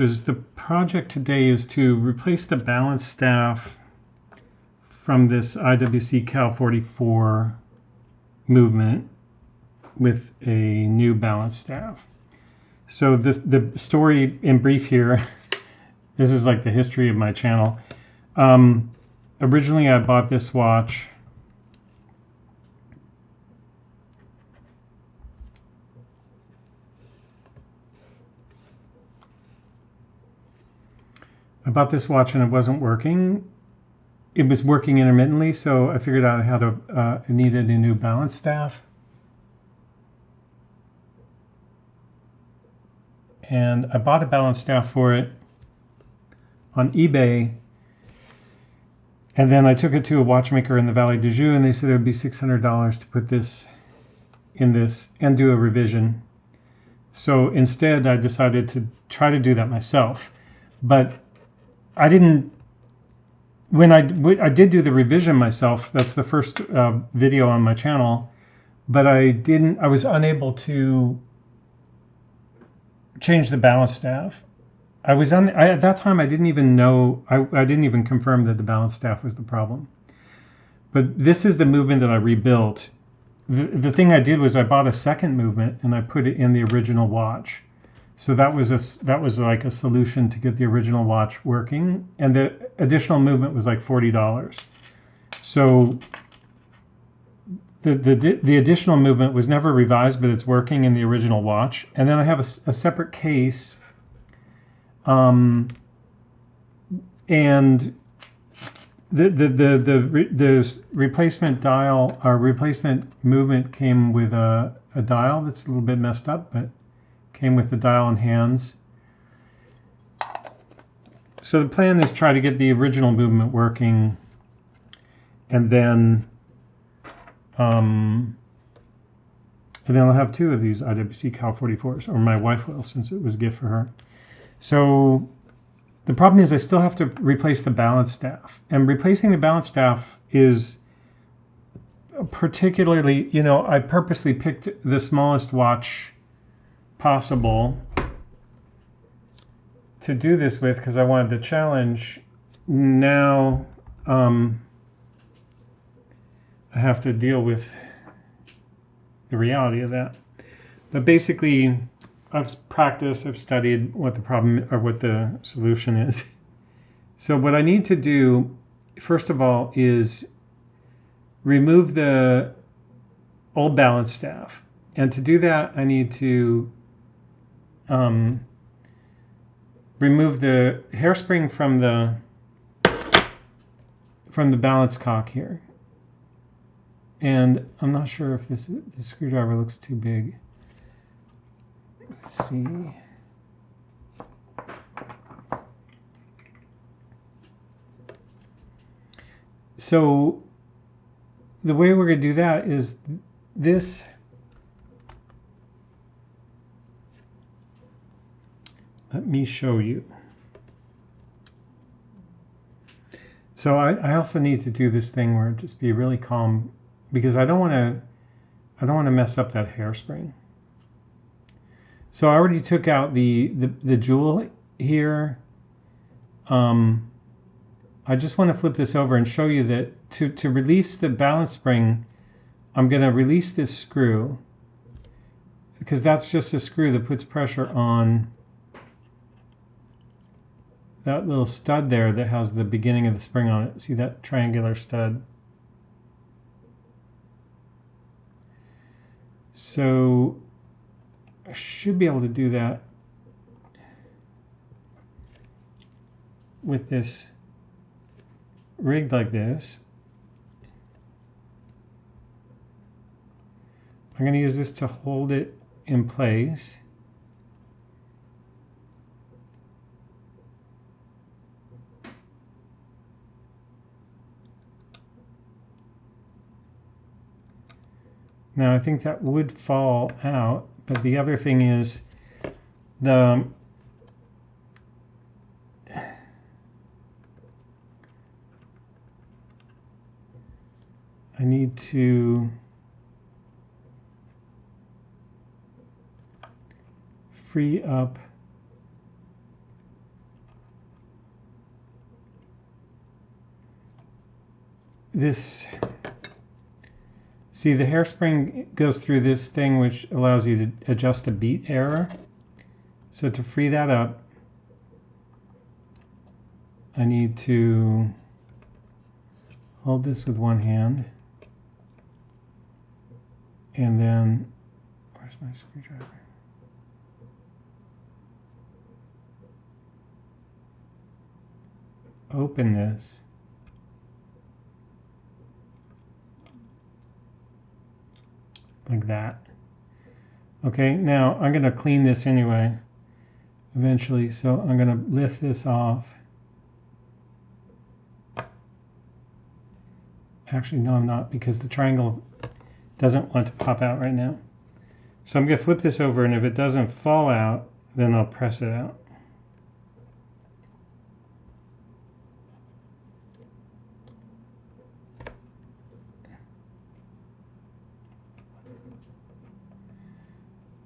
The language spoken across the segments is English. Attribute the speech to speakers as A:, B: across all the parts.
A: The project today is to replace the balance staff from this IWC Cal 44 movement with a new balance staff. So the story in brief here, this is like the history of my channel. Originally I bought this watch and it wasn't working. It was working intermittently, so I figured out how to, I needed a new balance staff. And I bought a balance staff for it on eBay. And then I took it to a watchmaker in the Valley du Joux, and they said it would be $600 to put this in this and do a revision. So instead, I decided to try to do that myself. But I didn't, when I did do the revision myself, that's the first video on my channel, but I was unable to change the balance staff. At that time, I didn't even know, I didn't even confirm that the balance staff was the problem. But this is the movement that I rebuilt. The thing I did was I bought a second movement and I put it in the original watch. So that was like a solution to get the original watch working, and the additional movement was like $40. So the additional movement was never revised, but it's working in the original watch. And then I have a separate case, and the replacement dial, our replacement movement came with a dial that's a little bit messed up, but came with the dial and hands. So the plan is try to get the original movement working, and then I'll have two of these IWC Cal 44s, or my wife will, since it was a gift for her. So the problem is I still have to replace the balance staff, and replacing the balance staff is particularly, I purposely picked the smallest watch possible to do this with because I wanted the challenge. Now I have to deal with the reality of that. But basically, I've practiced, I've studied what the problem or what the solution is. So what I need to do, first of all, is remove the old balance staff. And to do that, I need to remove the hairspring from the balance cock here. And I'm not sure if the screwdriver looks too big. Let's see. So the way we're going to do that is this. Let me show you. So I also need to do this thing where just be really calm, because I don't want to mess up that hairspring. So I already took out the jewel here. I just want to flip this over and show you that to release the balance spring, I'm going to release this screw, because that's just a screw that puts pressure on that little stud there that has the beginning of the spring on it. See that triangular stud? So I should be able to do that with this rigged like this. I'm going to use this to hold it in place. Now I think that would fall out, but the other thing is I need to free up this, see the hairspring goes through this thing which allows you to adjust the beat error. So to free that up, I need to hold this with one hand, and then, where's my screwdriver? Open this. Like that. Okay, now I'm going to clean this anyway, eventually, so I'm going to lift this off. Actually, no, I'm not, because the triangle doesn't want to pop out right now. So I'm going to flip this over, and if it doesn't fall out, then I'll press it out.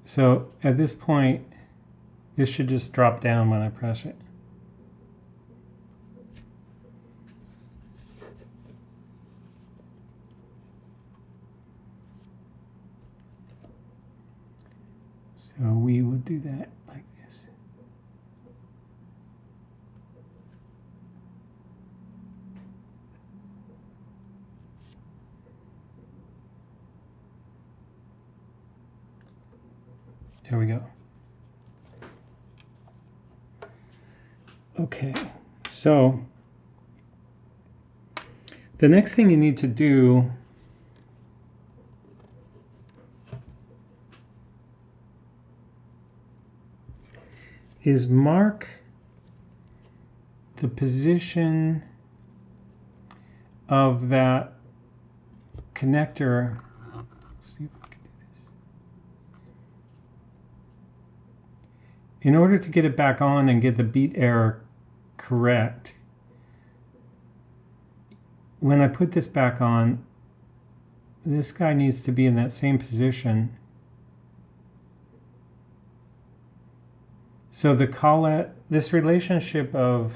A: So at this point, this should just drop down when I press it. So we will do that like this. There we go. Okay, so the next thing you need to do is mark the position of that connector. Let's see if I can do this. In order to get it back on and get the beat error correct, when I put this back on, this guy needs to be in that same position. So the collet, this relationship of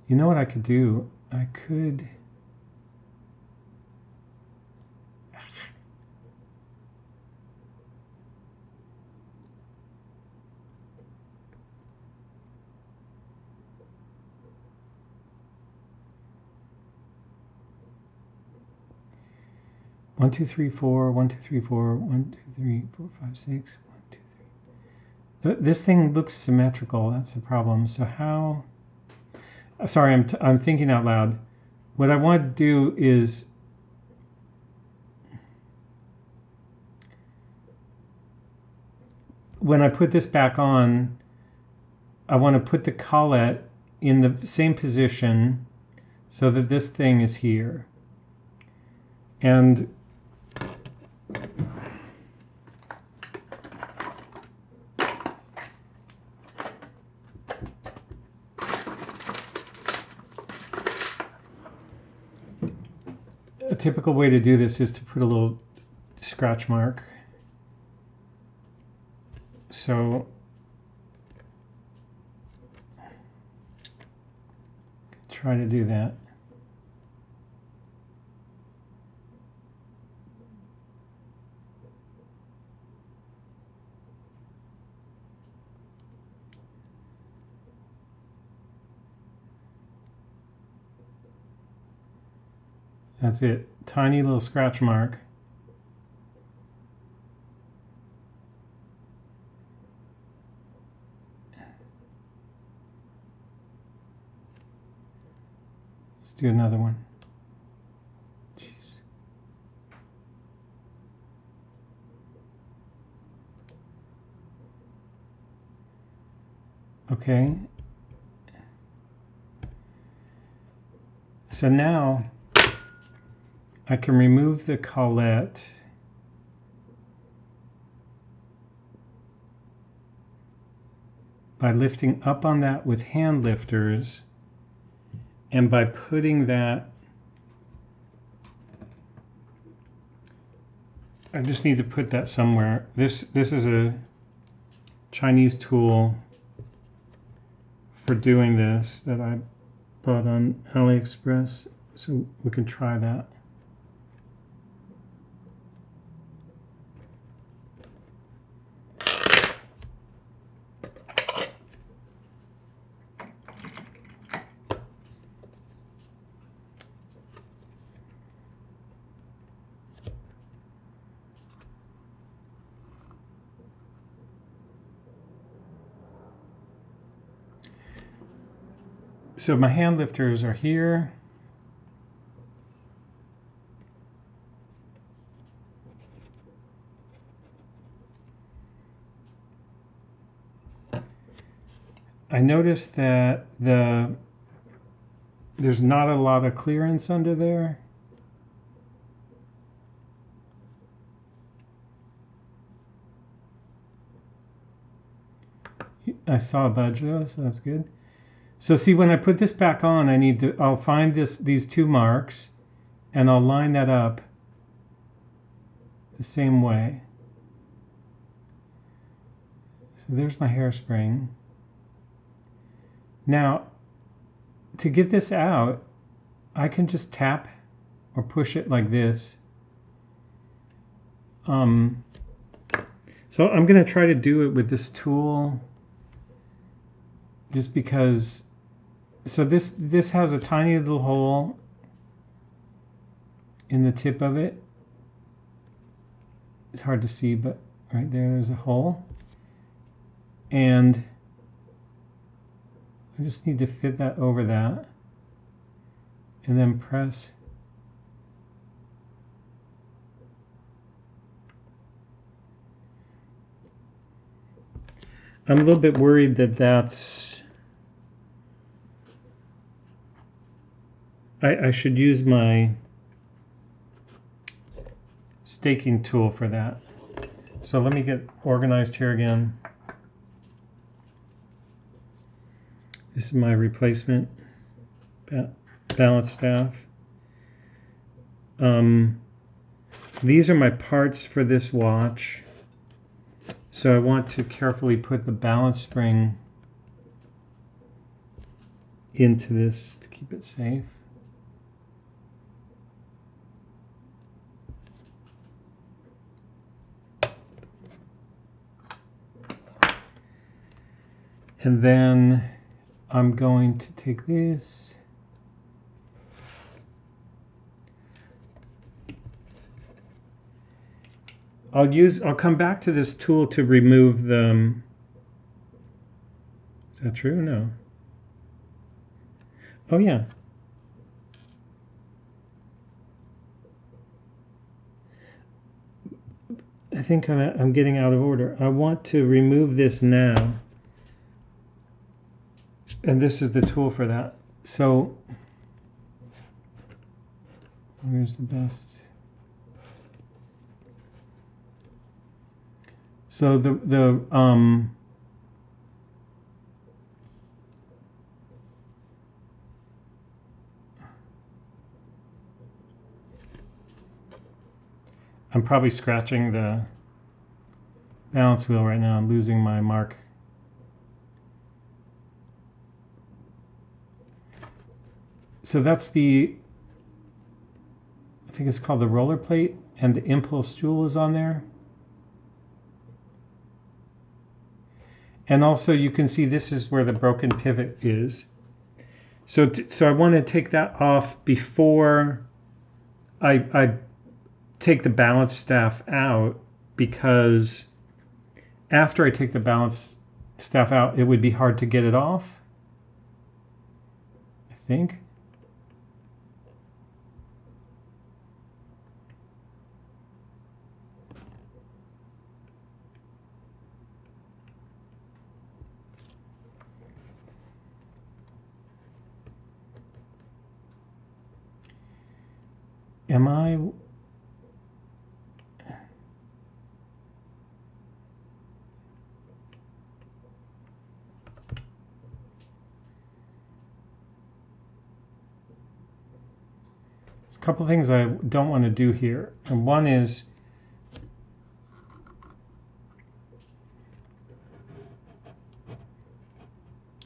A: you know what I could do? I could one, two, three, four, 1, 2, 3, 4, 1, 2, 3, 4, 5, 6, 1, 2, 3. This thing looks symmetrical. That's the problem. So how? Sorry, I'm thinking out loud. What I want to do is when I put this back on, I want to put the collet in the same position so that this thing is here. And a typical way to do this is to put a little scratch mark. So try to do that. That's it. Tiny little scratch mark. Let's do another one. Jeez. Okay. So now I can remove the collet by lifting up on that with hand lifters and by putting that, I just need to put that somewhere. This is a Chinese tool for doing this that I bought on AliExpress, so we can try that. So my hand lifters are here. I noticed that there's not a lot of clearance under there. I saw a budge though, so that's good. So see, when I put this back on, I'll find these two marks, and I'll line that up the same way. So there's my hairspring. Now, to get this out, I can just tap or push it like this. So I'm going to try to do it with this tool, just because. So this has a tiny little hole in the tip of it. It's hard to see, but right there's a hole. And I just need to fit that over that and then press. I'm a little bit worried that I should use my staking tool for that. So let me get organized here again. This is my replacement balance staff. These are my parts for this watch. So I want to carefully put the balance spring into this to keep it safe. And then I'm going to take this. I'll come back to this tool to remove the, is that true? No. Oh yeah. I think I'm getting out of order. I want to remove this now. And this is the tool for that. So, where's the best? So I'm probably scratching the balance wheel right now. I'm losing my mark. So that's I think it's called the roller plate, and the impulse tool is on there. And also you can see this is where the broken pivot is. So I want to take that off before I take the balance staff out, because after I take the balance staff out, it would be hard to get it off, I think. Am I? There's a couple of things I don't want to do here. And one is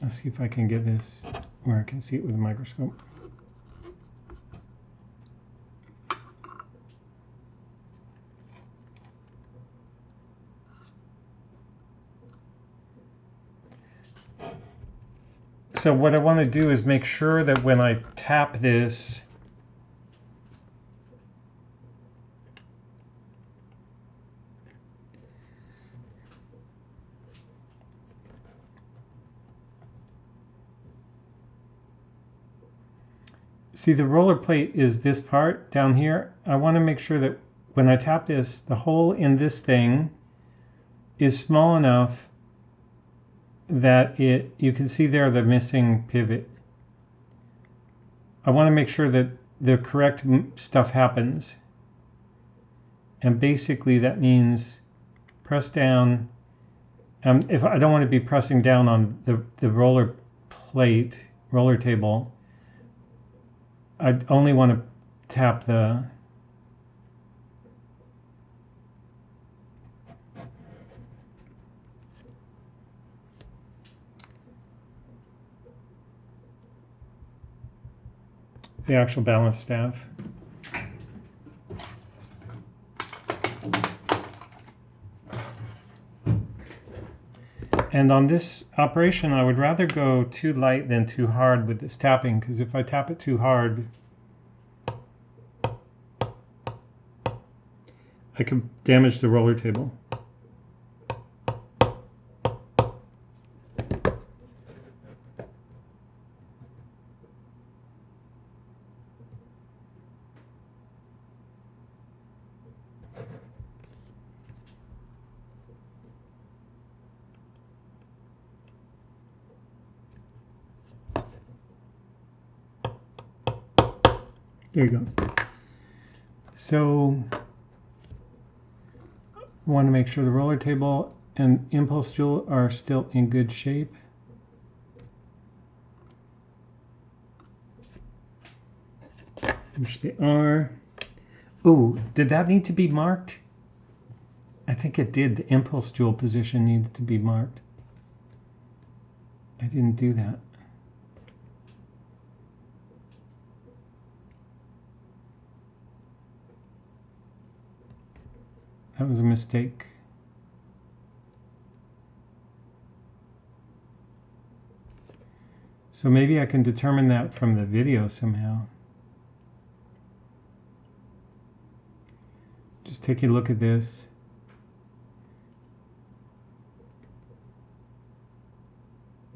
A: Let's see if I can get this where I can see it with a microscope. So what I want to do is make sure that when I tap this, see, the roller plate is this part down here. I want to make sure that when I tap this, the hole in this thing is small enough that you can see there the missing pivot. I want to make sure that the correct stuff happens. And basically that means press down. If I don't want to be pressing down on the roller table, I only want to tap the actual balance staff. And on this operation, I would rather go too light than too hard with this tapping, because if I tap it too hard, I can damage the roller table. There you go. So I want to make sure the roller table and impulse jewel are still in good shape. Which they are. Oh, did that need to be marked? I think it did. The impulse jewel position needed to be marked. I didn't do that. That was a mistake. So maybe I can determine that from the video somehow. Just take a look at this.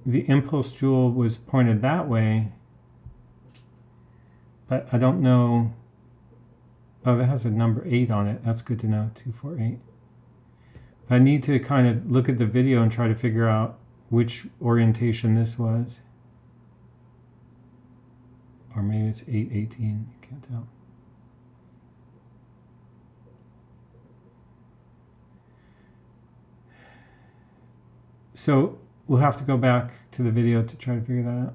A: The impulse jewel was pointed that way, but I don't know. Oh, that has a number 8 on it. That's good to know, 248. I need to kind of look at the video and try to figure out which orientation this was. Or maybe it's 818, I can't tell. So we'll have to go back to the video to try to figure that out.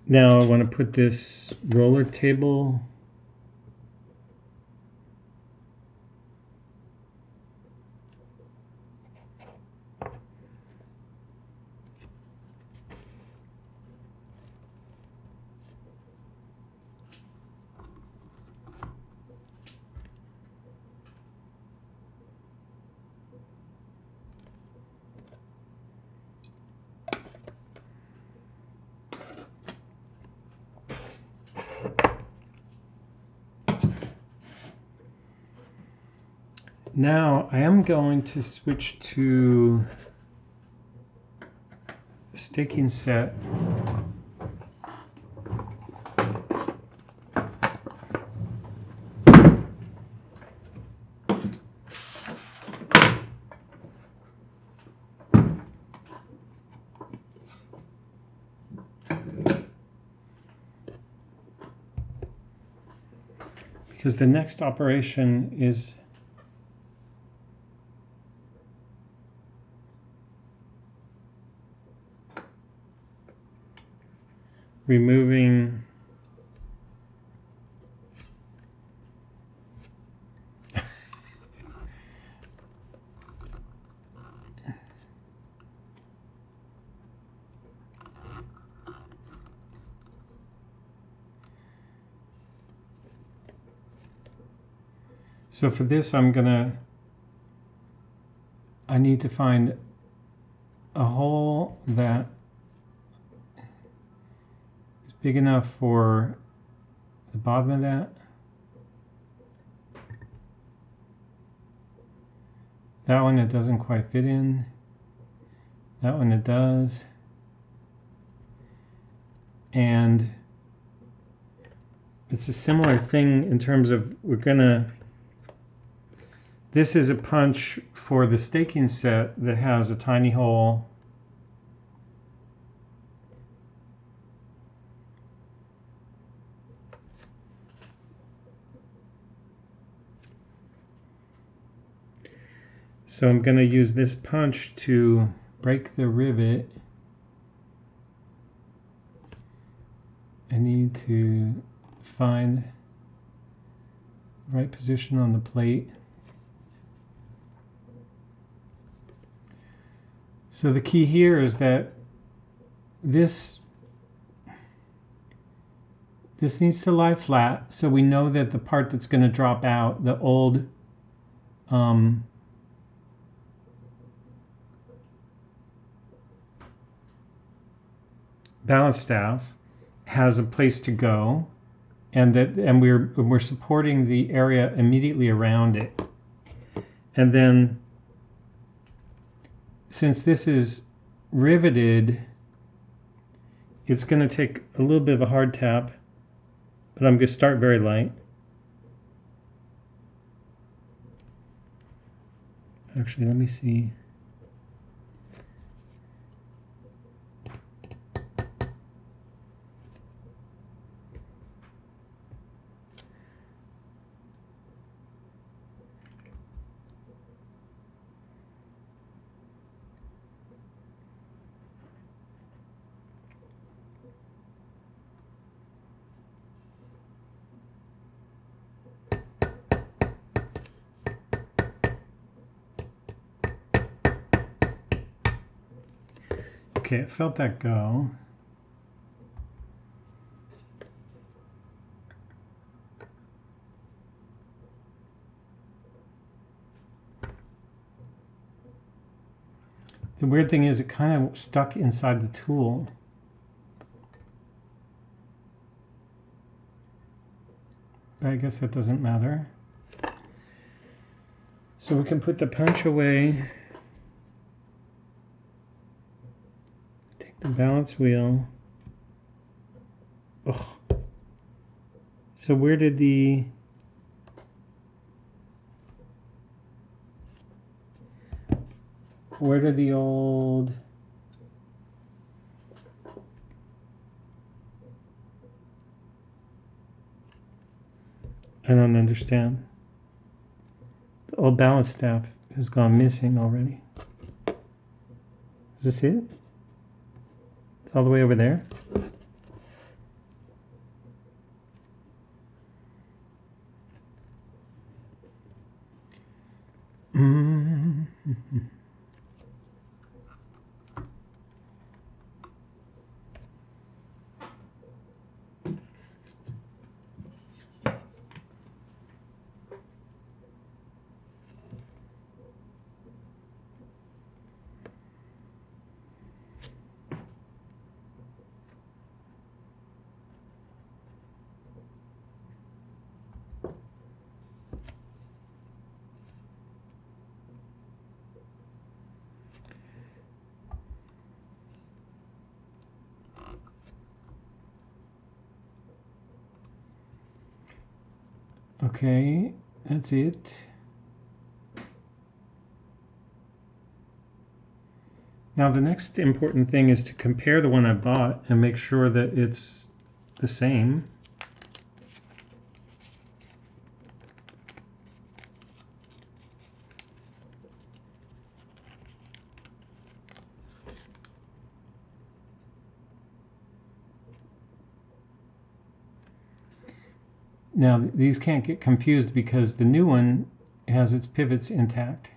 A: Now I want to put this roller table Now I am going to switch to staking set. Because the next operation is removing so for this I need to find a hole that is big enough for the bottom of that. That one it doesn't quite fit in. That one it does. And it's a similar thing in terms of this is a punch for the staking set that has a tiny hole. So I'm going to use this punch to break the rivet. I need to find the right position on the plate. So the key here is that this needs to lie flat, so we know that the part that's going to drop out, the old balance staff, has a place to go, and we're supporting the area immediately around it. And then since this is riveted, it's going to take a little bit of a hard tap, but I'm going to start very light. Actually, let me see. Okay, I felt that go. The weird thing is it kind of stuck inside the tool. But I guess that doesn't matter. So we can put the punch away. The balance wheel. Oh. So where did the old I don't understand. The old balance staff has gone missing already. Is this it? It's all the way over there. Okay, that's it. Now the next important thing is to compare the one I bought and make sure that it's the same. Now these can't get confused because the new one has its pivots intact.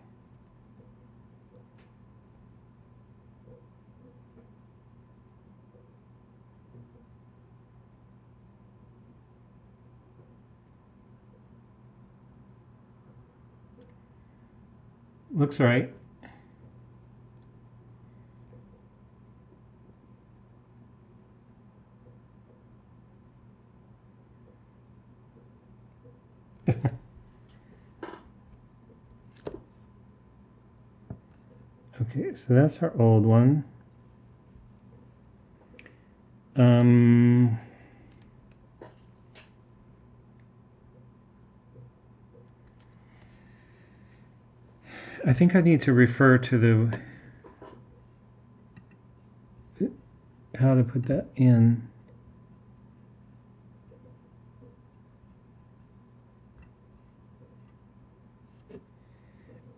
A: Looks right. Okay, so that's our old one. I think I need to refer to the how to put that in.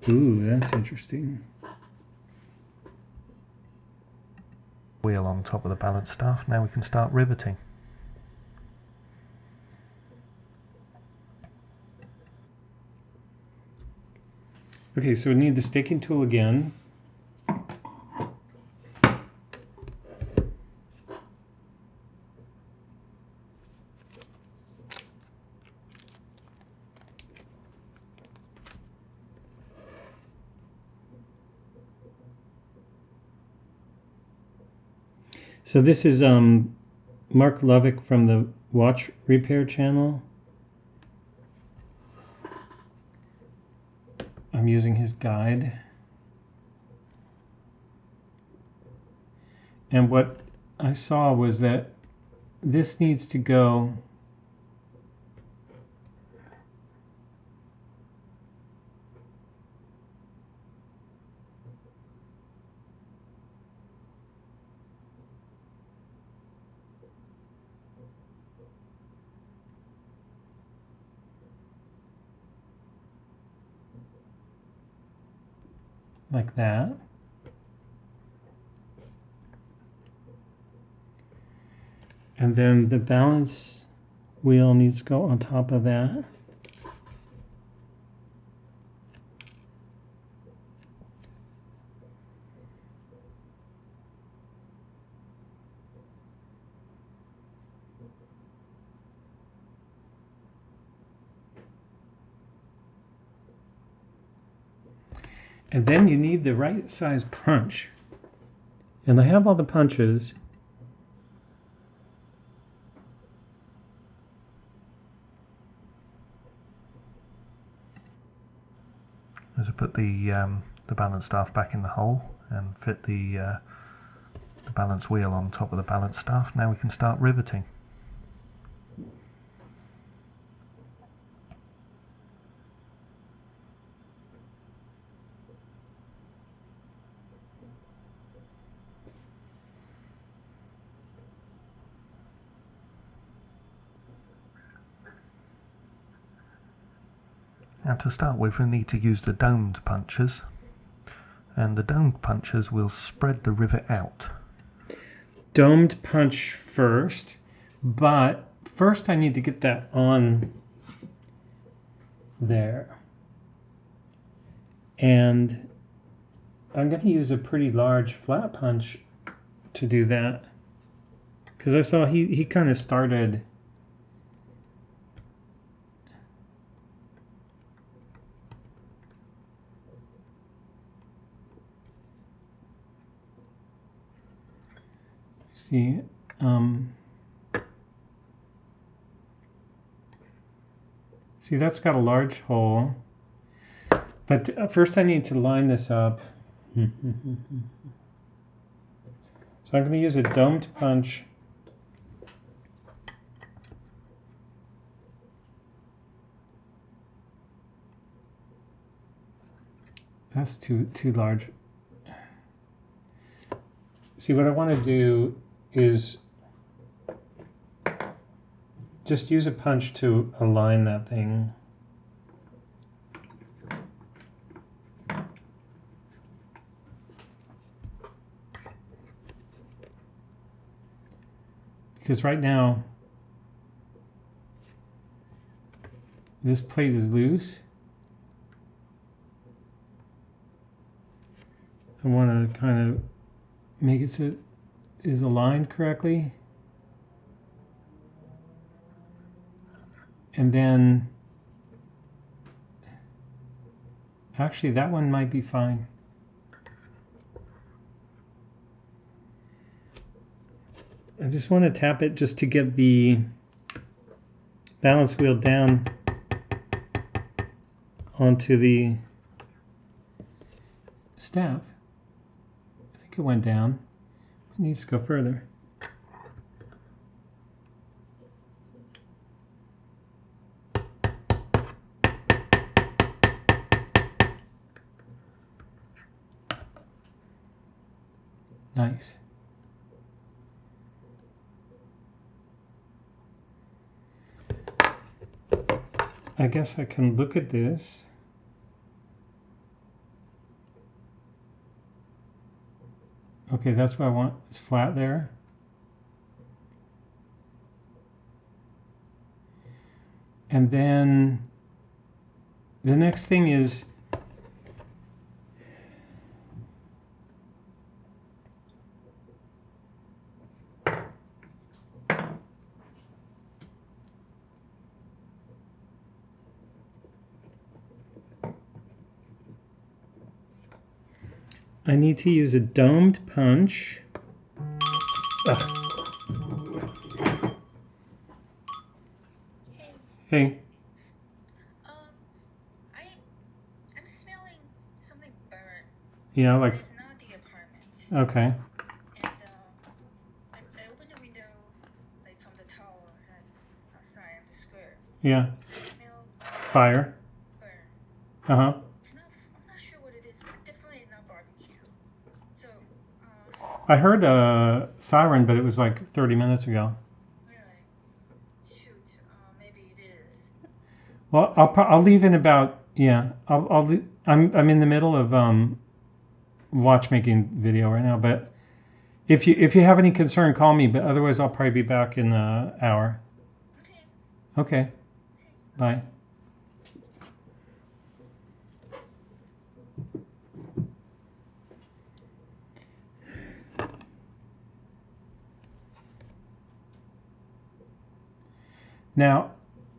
A: Ooh, that's interesting.
B: Wheel on top of the balance staff. Now we can start riveting.
A: Okay, so we need the staking tool again. So this is Mark Lovick from the Watch Repair channel. I'm using his guide. And what I saw was that this needs to go like that. And then the balance wheel needs to go on top of that. And then you need the right size punch. And I have all the punches.
B: As I put the balance staff back in the hole and fit the balance wheel on top of the balance staff, now we can start riveting. Now to start with, we need to use the domed punches, and the domed punches will spread the rivet out.
A: Domed punch first, but first I need to get that on there. And I'm going to use a pretty large flat punch to do that, because I saw he kind of started see see, that's got a large hole, but first I need to line this up. So I'm going to use a domed punch. That's too large. See, what I want to do is just use a punch to align that thing. Because right now this plate is loose. I want to kind of make it so it is aligned correctly. And then, actually that one might be fine. I just want to tap it just to get the balance wheel down onto the staff. I think it went down. It needs to go further. Nice. I guess I can look at this. Okay, that's what I want. It's flat there. And then the next thing is I need to use a domed punch. Ugh. Hey.
C: I'm smelling something burnt.
A: Yeah, like.
C: It's not the apartment.
A: Okay.
C: And I opened the window, like from the tower and outside of the square.
A: Yeah.
C: I smell
A: Fire.
C: burn.
A: Uh-huh.
C: I'm not sure what it is. Definitely not barbecue. So,
A: I heard a siren, but it was like 30 minutes ago.
C: really, shoot, maybe it is.
A: Well, I'll leave in about, yeah. I'm in the middle of watchmaking video right now, but if you have any concern, call me. But otherwise, I'll probably be back in an hour.
C: Okay.
A: Okay. Bye. Now,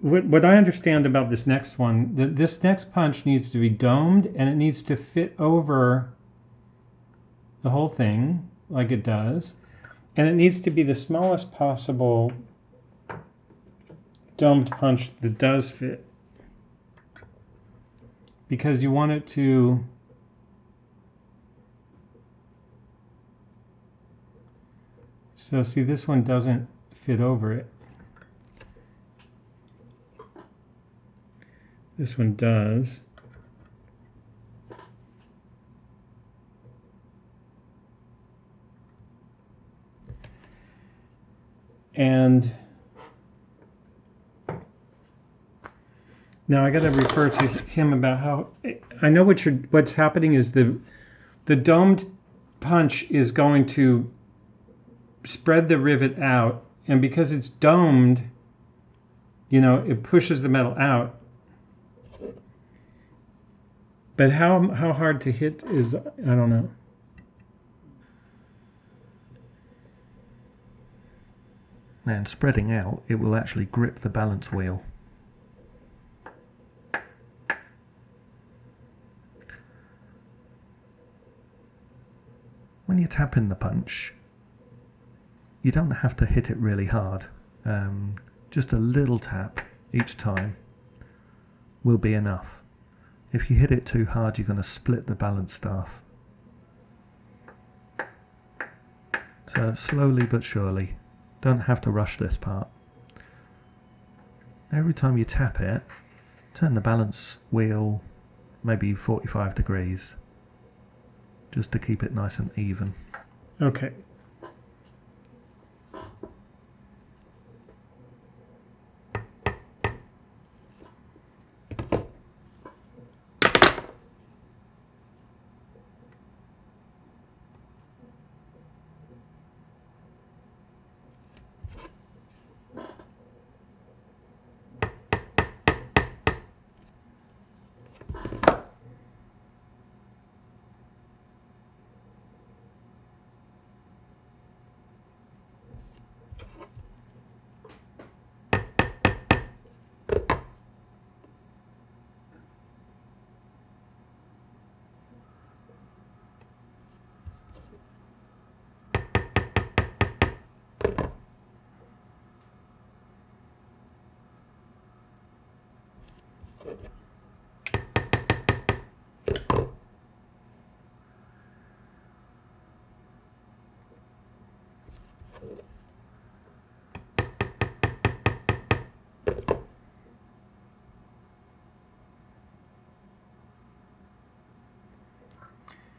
A: what I understand about this next one, this next punch needs to be domed and it needs to fit over the whole thing like it does. And it needs to be the smallest possible domed punch that does fit. Because you want it to so see, this one doesn't fit over it. This one does. And now I got to refer to him about how I know what's happening is the domed punch is going to spread the rivet out, and because it's domed, you know, it pushes the metal out. But how hard to hit is, I don't know.
B: And spreading out, it will actually grip the balance wheel. When you're tapping the punch, you don't have to hit it really hard. Just a little tap each time will be enough. If you hit it too hard, you're going to split the balance staff. So slowly but surely. Don't have to rush this part. Every time you tap it, turn the balance wheel maybe 45 degrees, just to keep it nice and even.
A: Okay.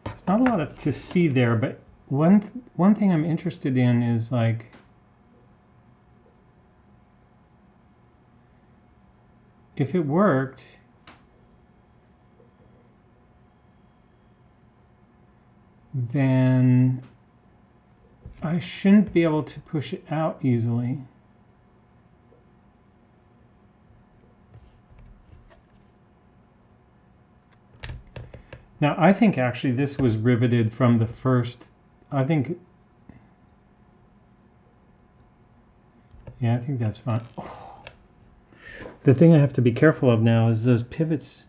A: There's not a lot to see there, but one thing I'm interested in is like if it worked, then I shouldn't be able to push it out easily. Now, I think actually this was riveted from the first, I think, yeah, I think that's fine. Oh. The thing I have to be careful of now is those pivots.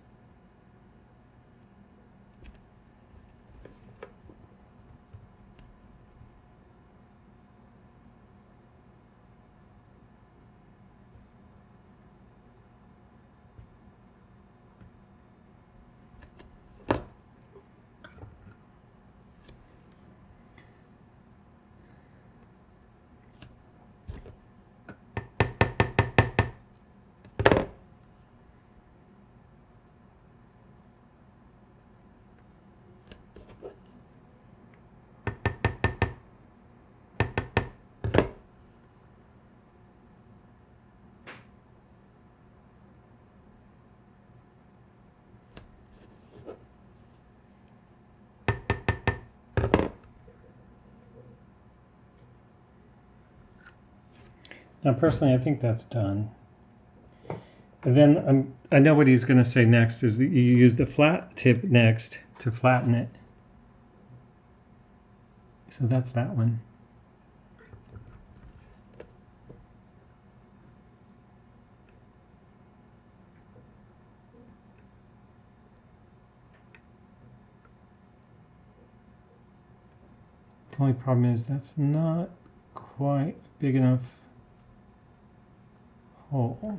A: Now, personally, I think that's done. And then I know what he's going to say next is that you use the flat tip next to flatten it. So that's that one. The only problem is that's not quite big enough hole.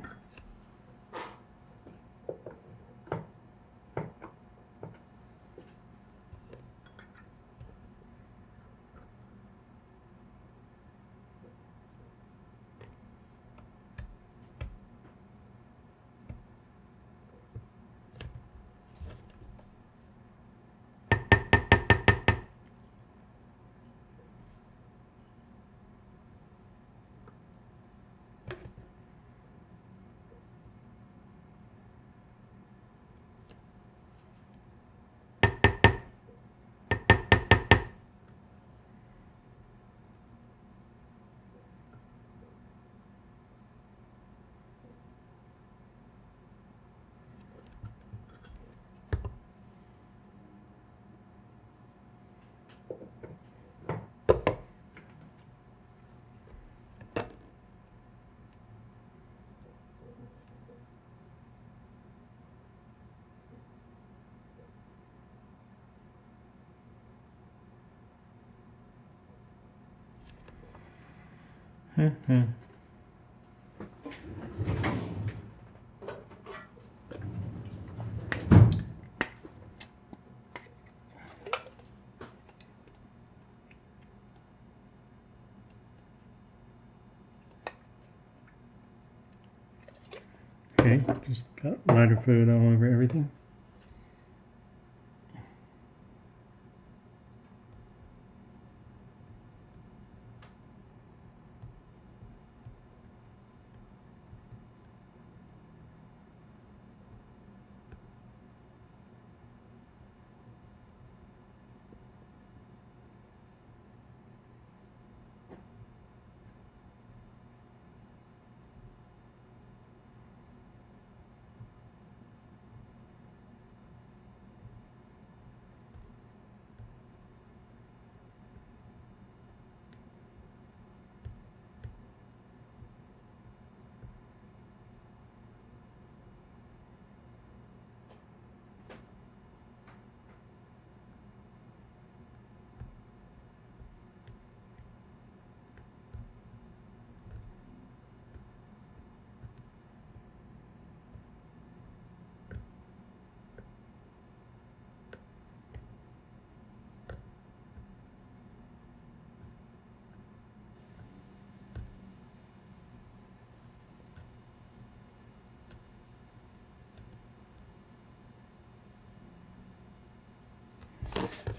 A: Okay, just got lighter fluid all over everything.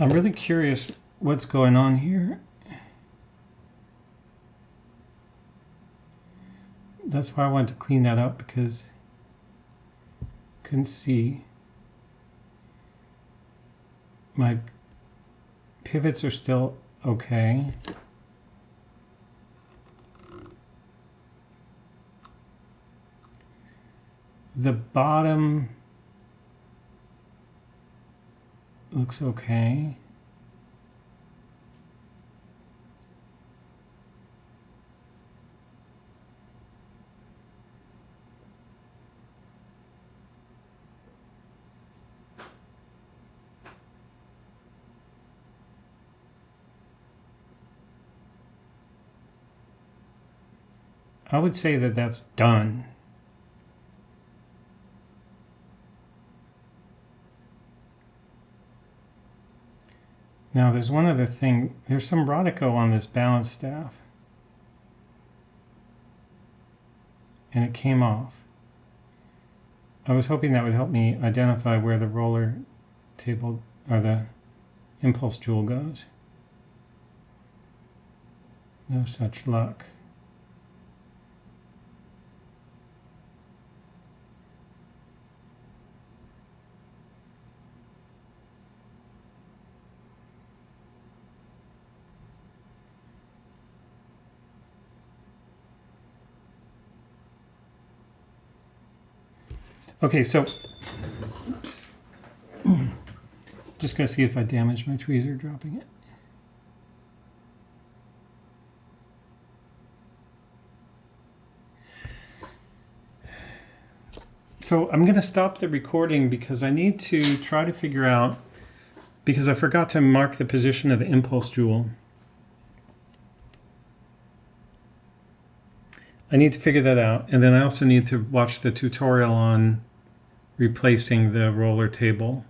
A: I'm really curious what's going on here. That's why I wanted to clean that up, because I couldn't see. My pivots are still okay. The bottom looks okay. I would say that that's done. Now there's one other thing. There's some Rodico on this balance staff. And it came off. I was hoping that would help me identify where the roller table or the impulse jewel goes. No such luck. Okay, so oops. Just gonna see if I damage my tweezer dropping it. So I'm gonna stop the recording because I need to try to figure out, because I forgot to mark the position of the impulse jewel. I need to figure that out, and then I also need to watch the tutorial on replacing the roller table.